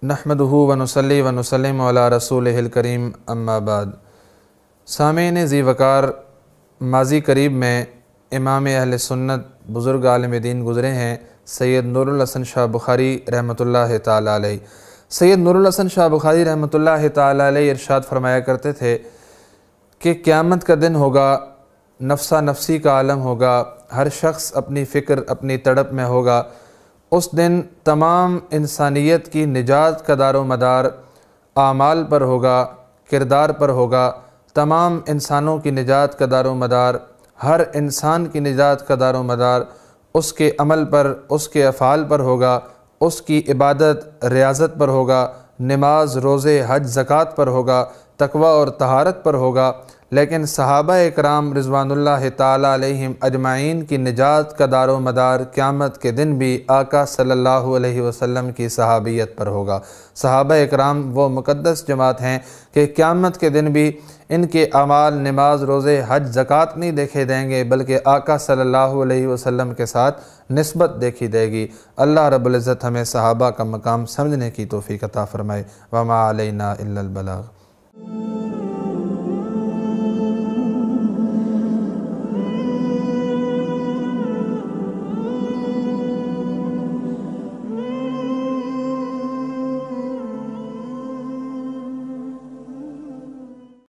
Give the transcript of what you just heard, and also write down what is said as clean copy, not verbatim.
نحمدہ ونصلی ونسلم علی رسولہ الکریم اما بعد۔ سامعین ذی وقار، ماضی قریب میں امام اہل سنت بزرگ عالم دین گزرے ہیں سید نور الحسن شاہ بخاری رحمۃ اللہ تعالی علیہ۔ سید نور الحسن شاہ بخاری رحمۃ اللہ تعالی علیہ ارشاد فرمایا کرتے تھے کہ قیامت کا دن ہوگا، نفسا نفسی کا عالم ہوگا، ہر شخص اپنی فکر اپنی تڑپ میں ہوگا۔ اس دن تمام انسانیت کی نجات کا دار و مدار اعمال پر ہوگا، کردار پر ہوگا۔ تمام انسانوں کی نجات کا دار و مدار، ہر انسان کی نجات کا دار و مدار اس کے عمل پر، اس کے افعال پر ہوگا، اس کی عبادت ریاضت پر ہوگا، نماز روزے حج زکوٰۃ پر ہوگا، تقوی اور طہارت پر ہوگا۔ لیکن صحابہ اکرام رضوان اللہ تعالی علیہم اجمعین کی نجات کا دار و مدار قیامت کے دن بھی آقا صلی اللہ علیہ وسلم کی صحابیت پر ہوگا۔ صحابہ اکرام وہ مقدس جماعت ہیں کہ قیامت کے دن بھی ان کے اعمال نماز روزے حج زکوٰۃ نہیں دیکھے دیں گے، بلکہ آقا صلی اللہ علیہ وسلم کے ساتھ نسبت دیکھی دے گی۔ اللہ رب العزت ہمیں صحابہ کا مقام سمجھنے کی توفیق عطا فرمائے۔ وما علینا الا البلاغ۔